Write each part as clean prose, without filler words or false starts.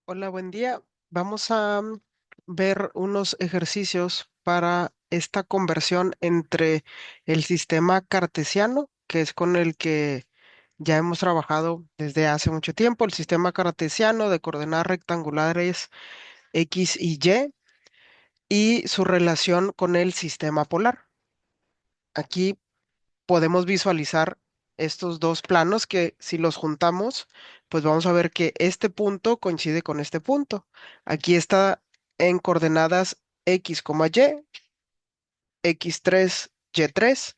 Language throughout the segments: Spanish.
Hola, buen día. Vamos a ver unos ejercicios para esta conversión entre el sistema cartesiano, que es con el que ya hemos trabajado desde hace mucho tiempo, el sistema cartesiano de coordenadas rectangulares X y su relación con el sistema polar. Aquí podemos visualizar estos dos planos que si los juntamos, pues vamos a ver que este punto coincide con este punto. Aquí está en coordenadas x, y, x3, y3,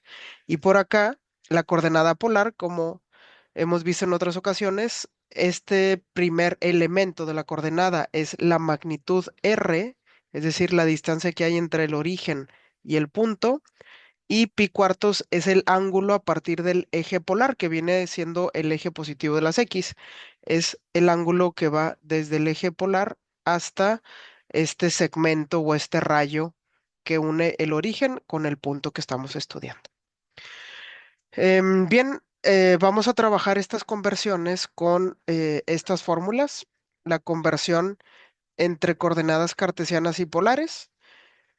y por acá la coordenada polar, como hemos visto en otras ocasiones, este primer elemento de la coordenada es la magnitud r, es decir, la distancia que hay entre el origen y el punto, y pi cuartos es el ángulo a partir del eje polar, que viene siendo el eje positivo de las X. Es el ángulo que va desde el eje polar hasta este segmento o este rayo que une el origen con el punto que estamos estudiando. Bien, vamos a trabajar estas conversiones con estas fórmulas. La conversión entre coordenadas cartesianas y polares.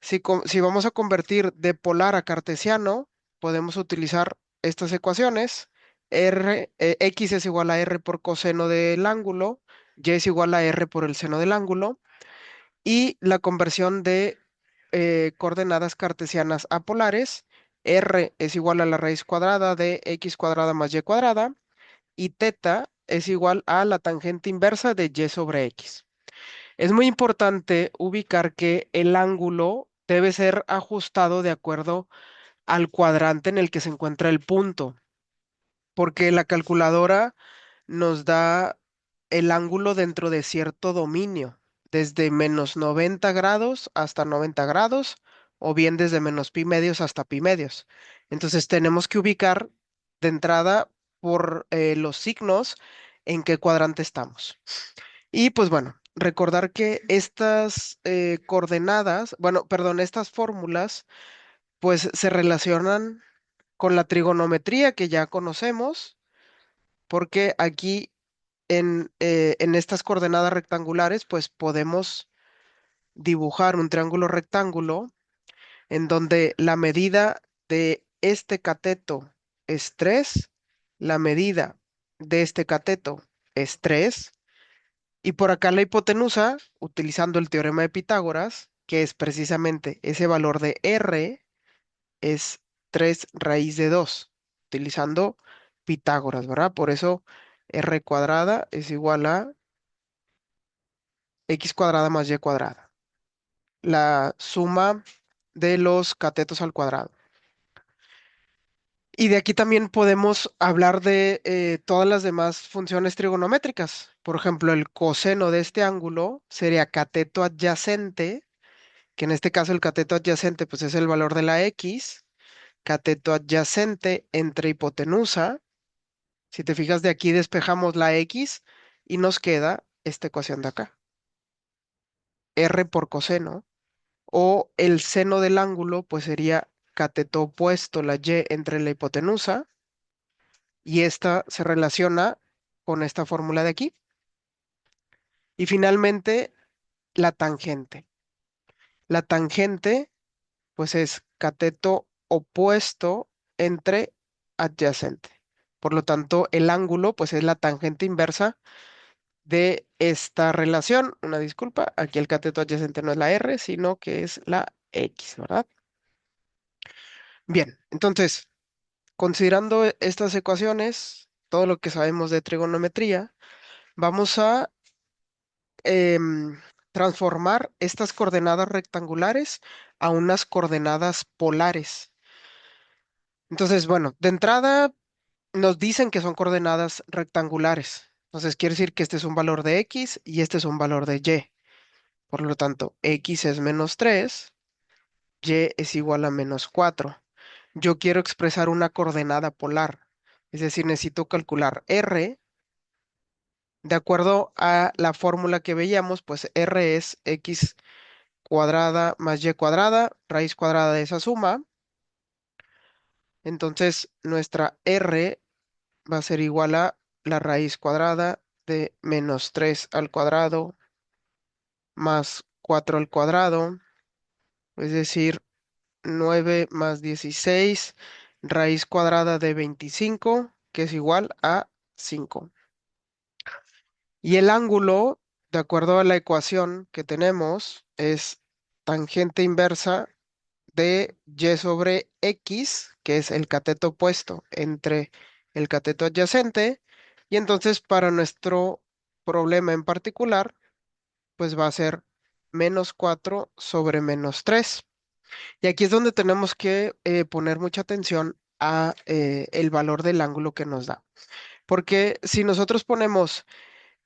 Si vamos a convertir de polar a cartesiano, podemos utilizar estas ecuaciones. X es igual a R por coseno del ángulo, Y es igual a R por el seno del ángulo, y la conversión de coordenadas cartesianas a polares, R es igual a la raíz cuadrada de X cuadrada más Y cuadrada, y teta es igual a la tangente inversa de Y sobre X. Es muy importante ubicar que el ángulo debe ser ajustado de acuerdo al cuadrante en el que se encuentra el punto, porque la calculadora nos da el ángulo dentro de cierto dominio, desde menos 90 grados hasta 90 grados, o bien desde menos pi medios hasta pi medios. Entonces tenemos que ubicar de entrada por los signos en qué cuadrante estamos. Y pues bueno, recordar que estas coordenadas, bueno, perdón, estas fórmulas, pues se relacionan con la trigonometría que ya conocemos, porque aquí en estas coordenadas rectangulares, pues podemos dibujar un triángulo rectángulo en donde la medida de este cateto es 3, la medida de este cateto es 3. Y por acá la hipotenusa, utilizando el teorema de Pitágoras, que es precisamente ese valor de R, es 3 raíz de 2, utilizando Pitágoras, ¿verdad? Por eso R cuadrada es igual a X cuadrada más Y cuadrada. La suma de los catetos al cuadrado. Y de aquí también podemos hablar de todas las demás funciones trigonométricas. Por ejemplo, el coseno de este ángulo sería cateto adyacente, que en este caso el cateto adyacente pues es el valor de la X, cateto adyacente entre hipotenusa. Si te fijas de aquí despejamos la X y nos queda esta ecuación de acá, R por coseno, o el seno del ángulo pues sería cateto opuesto, la Y entre la hipotenusa, y esta se relaciona con esta fórmula de aquí. Y finalmente la tangente. La tangente pues es cateto opuesto entre adyacente. Por lo tanto, el ángulo pues es la tangente inversa de esta relación. Una disculpa, aquí el cateto adyacente no es la R, sino que es la X, ¿verdad? Bien, entonces, considerando estas ecuaciones, todo lo que sabemos de trigonometría, vamos a transformar estas coordenadas rectangulares a unas coordenadas polares. Entonces, bueno, de entrada nos dicen que son coordenadas rectangulares. Entonces, quiere decir que este es un valor de X y este es un valor de Y. Por lo tanto, X es menos 3, Y es igual a menos 4. Yo quiero expresar una coordenada polar, es decir, necesito calcular R. De acuerdo a la fórmula que veíamos, pues R es X cuadrada más Y cuadrada, raíz cuadrada de esa suma. Entonces, nuestra R va a ser igual a la raíz cuadrada de menos 3 al cuadrado más 4 al cuadrado, es decir, 9 más 16 raíz cuadrada de 25 que es igual a 5. Y el ángulo, de acuerdo a la ecuación que tenemos, es tangente inversa de y sobre x, que es el cateto opuesto entre el cateto adyacente. Y entonces para nuestro problema en particular, pues va a ser menos 4 sobre menos 3. Y aquí es donde tenemos que poner mucha atención a el valor del ángulo que nos da. Porque si nosotros ponemos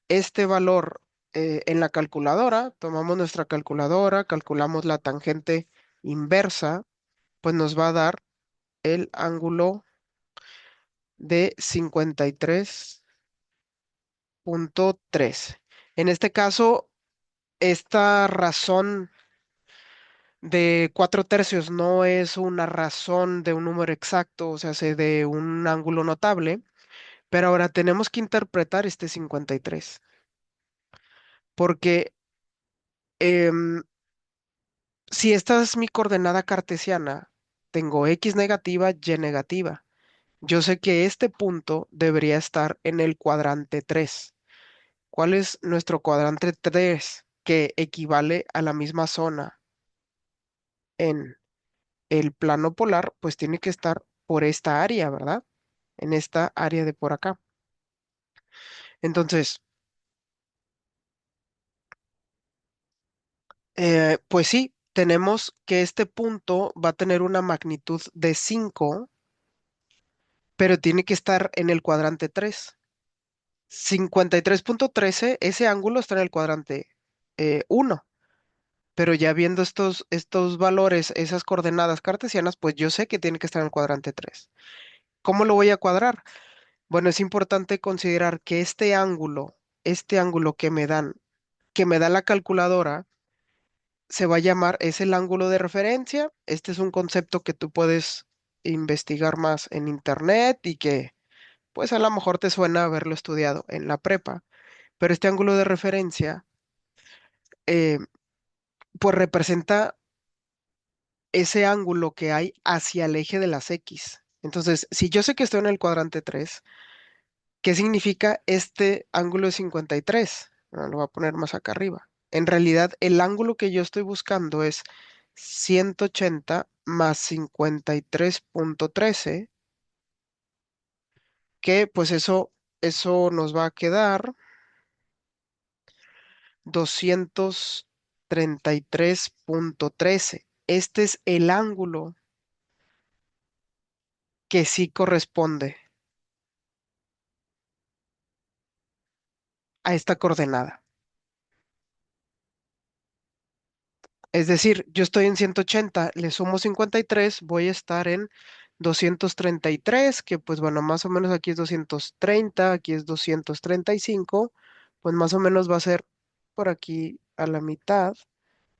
este valor en la calculadora, tomamos nuestra calculadora, calculamos la tangente inversa, pues nos va a dar el ángulo de 53,3. En este caso, esta razón de 4 tercios no es una razón de un número exacto, o sea, se de un ángulo notable, pero ahora tenemos que interpretar este 53, porque em, si esta es mi coordenada cartesiana, tengo x negativa, y negativa. Yo sé que este punto debería estar en el cuadrante 3. ¿Cuál es nuestro cuadrante 3? Que equivale a la misma zona en el plano polar, pues tiene que estar por esta área, ¿verdad? En esta área de por acá. Entonces, pues sí, tenemos que este punto va a tener una magnitud de 5, pero tiene que estar en el cuadrante 3. 53,13, ese ángulo está en el cuadrante 1, pero ya viendo estos valores, esas coordenadas cartesianas, pues yo sé que tiene que estar en el cuadrante 3. ¿Cómo lo voy a cuadrar? Bueno, es importante considerar que este ángulo que me da la calculadora, se va a llamar, es el ángulo de referencia. Este es un concepto que tú puedes investigar más en internet y que pues a lo mejor te suena haberlo estudiado en la prepa, pero este ángulo de referencia eh, pues representa ese ángulo que hay hacia el eje de las X. Entonces, si yo sé que estoy en el cuadrante 3, ¿qué significa este ángulo de 53? Bueno, lo voy a poner más acá arriba. En realidad, el ángulo que yo estoy buscando es 180 más 53,13, que pues eso nos va a quedar 233,13. Este es el ángulo que sí corresponde a esta coordenada. Es decir, yo estoy en 180, le sumo 53, voy a estar en 233, que pues bueno, más o menos aquí es 230, aquí es 235, pues más o menos va a ser por aquí a la mitad.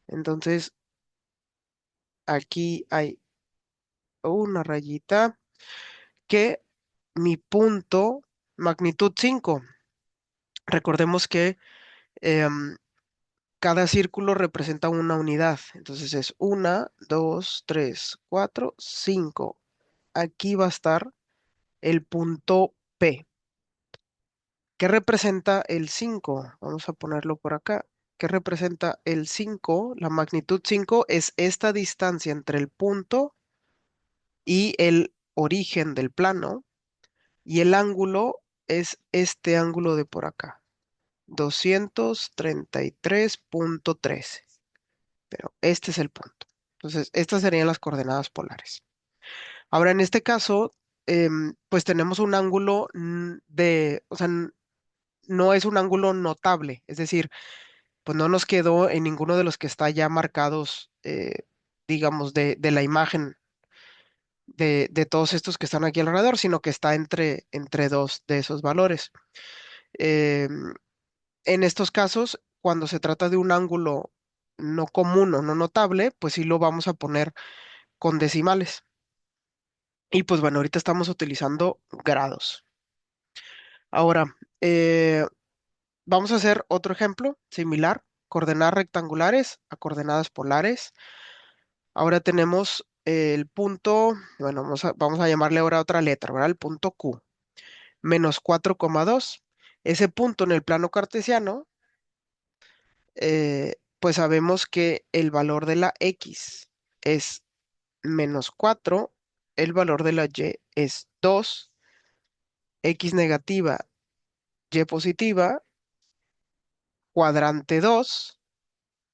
Entonces, aquí hay una rayita que mi punto, magnitud 5. Recordemos que em, cada círculo representa una unidad. Entonces es 1, 2, 3, 4, 5. Aquí va a estar el punto P. ¿Qué representa el 5? Vamos a ponerlo por acá. ¿Qué representa el 5? La magnitud 5 es esta distancia entre el punto y el origen del plano. Y el ángulo es este ángulo de por acá. 233,13. Pero este es el punto. Entonces, estas serían las coordenadas polares. Ahora, en este caso, pues tenemos un ángulo o sea, no es un ángulo notable, es decir, pues no nos quedó en ninguno de los que está ya marcados, digamos, de la imagen de todos estos que están aquí alrededor, sino que está entre dos de esos valores. Em, en estos casos, cuando se trata de un ángulo no común o no notable, pues sí lo vamos a poner con decimales. Y pues bueno, ahorita estamos utilizando grados. Ahora, vamos a hacer otro ejemplo similar. coordenadas rectangulares a coordenadas polares. Ahora tenemos el punto, bueno, vamos a llamarle ahora otra letra, ¿verdad? El punto Q, menos 4,2. Ese punto en el plano cartesiano, pues sabemos que el valor de la X es menos 4, el valor de la Y es 2, X negativa, Y positiva, cuadrante 2.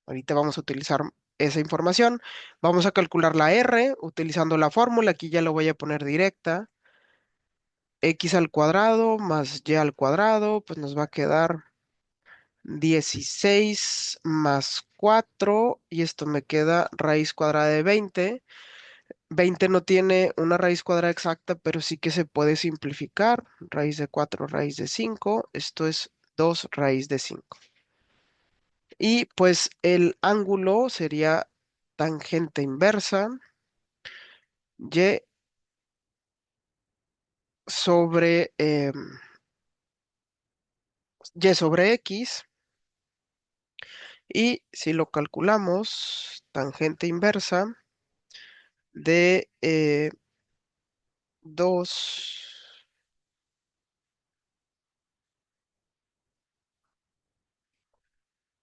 Ahorita vamos a utilizar esa información. Vamos a calcular la R utilizando la fórmula. Aquí ya lo voy a poner directa. X al cuadrado más Y al cuadrado, pues nos va a quedar 16 más 4 y esto me queda raíz cuadrada de 20. 20 no tiene una raíz cuadrada exacta, pero sí que se puede simplificar. Raíz de 4, raíz de 5. Esto es 2 raíz de 5. Y pues el ángulo sería tangente inversa y sobre, y sobre x. Y si lo calculamos, tangente inversa de 2.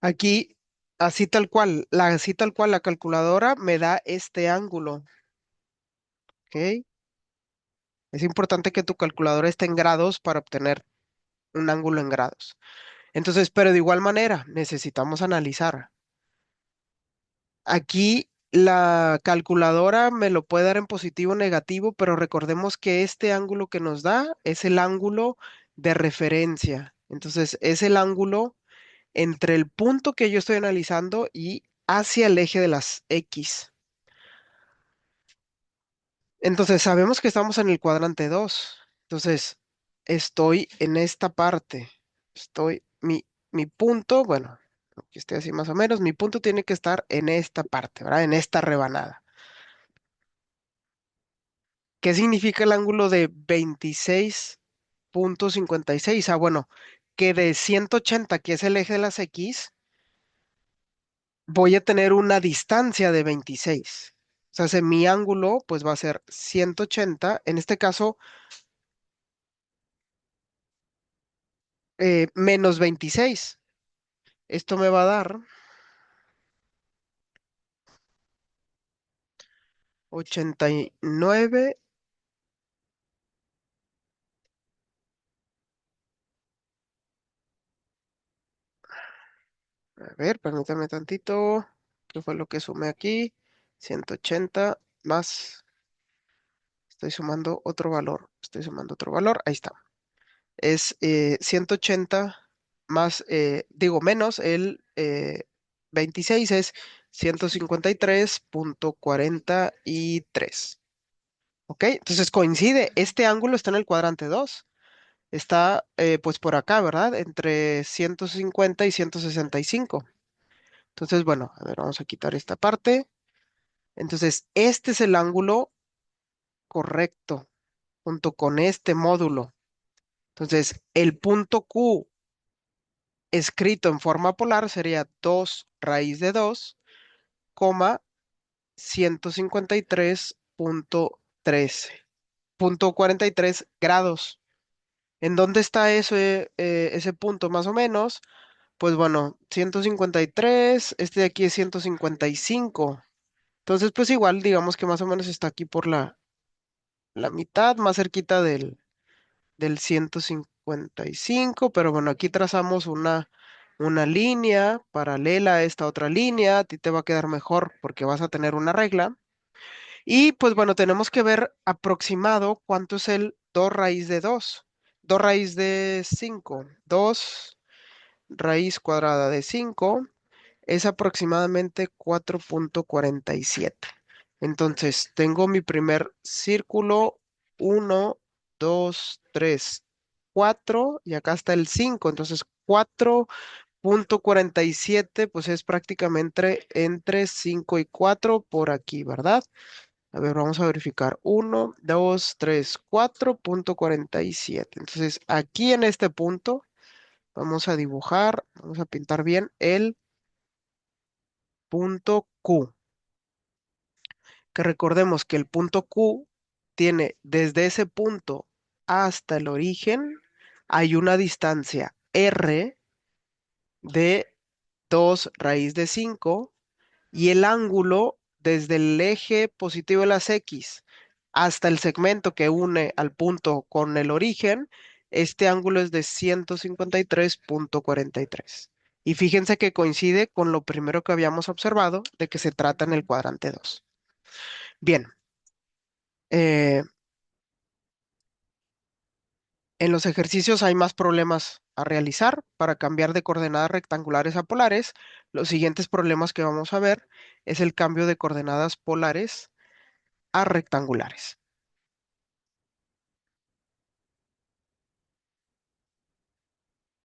Aquí, así tal cual, la calculadora me da este ángulo. ¿Ok? Es importante que tu calculadora esté en grados para obtener un ángulo en grados. Entonces, pero de igual manera, necesitamos analizar. Aquí la calculadora me lo puede dar en positivo o negativo, pero recordemos que este ángulo que nos da es el ángulo de referencia. Entonces, es el ángulo entre el punto que yo estoy analizando y hacia el eje de las X. Entonces, sabemos que estamos en el cuadrante 2. Entonces, estoy en esta parte. Mi punto, bueno, aquí estoy así más o menos, mi punto tiene que estar en esta parte, ¿verdad? En esta rebanada. ¿Qué significa el ángulo de 26,56? Ah, bueno, que de 180, que es el eje de las X, voy a tener una distancia de 26. O sea, mi ángulo pues va a ser 180, en este caso menos 26. Esto me va a dar 89. A ver, permítame tantito. ¿Qué fue lo que sumé aquí? 180 más. Estoy sumando otro valor. Estoy sumando otro valor. Ahí está. Es 180 más, digo, menos el 26 es 153,43. ¿Ok? Entonces coincide. Este ángulo está en el cuadrante 2. Está pues por acá, ¿verdad? Entre 150 y 165. Entonces, bueno, a ver, vamos a quitar esta parte. Entonces, este es el ángulo correcto junto con este módulo. Entonces, el punto Q escrito en forma polar sería 2 raíz de 2, coma 153,43 grados. ¿En dónde está ese punto más o menos? Pues bueno, 153, este de aquí es 155. Entonces, pues igual, digamos que más o menos está aquí por la mitad, más cerquita del 155, pero bueno, aquí trazamos una línea paralela a esta otra línea, a ti te va a quedar mejor porque vas a tener una regla. Y pues bueno, tenemos que ver aproximado cuánto es el 2 raíz de 2. 2 raíz de 5. 2 raíz cuadrada de 5 es aproximadamente 4,47. Entonces, tengo mi primer círculo, 1, 2, 3, 4 y acá está el 5. Entonces, 4,47 pues es prácticamente entre 5 y 4 por aquí, ¿verdad? A ver, vamos a verificar. 1, 2, 3, 4,47. Entonces, aquí en este punto vamos a dibujar, vamos a pintar bien punto Q, que recordemos que el punto Q tiene desde ese punto hasta el origen, hay una distancia R de 2 raíz de 5 y el ángulo desde el eje positivo de las X hasta el segmento que une al punto con el origen, este ángulo es de 153,43. Y fíjense que coincide con lo primero que habíamos observado de que se trata en el cuadrante 2. Bien, eh, en los ejercicios hay más problemas a realizar para cambiar de coordenadas rectangulares a polares. Los siguientes problemas que vamos a ver es el cambio de coordenadas polares a rectangulares.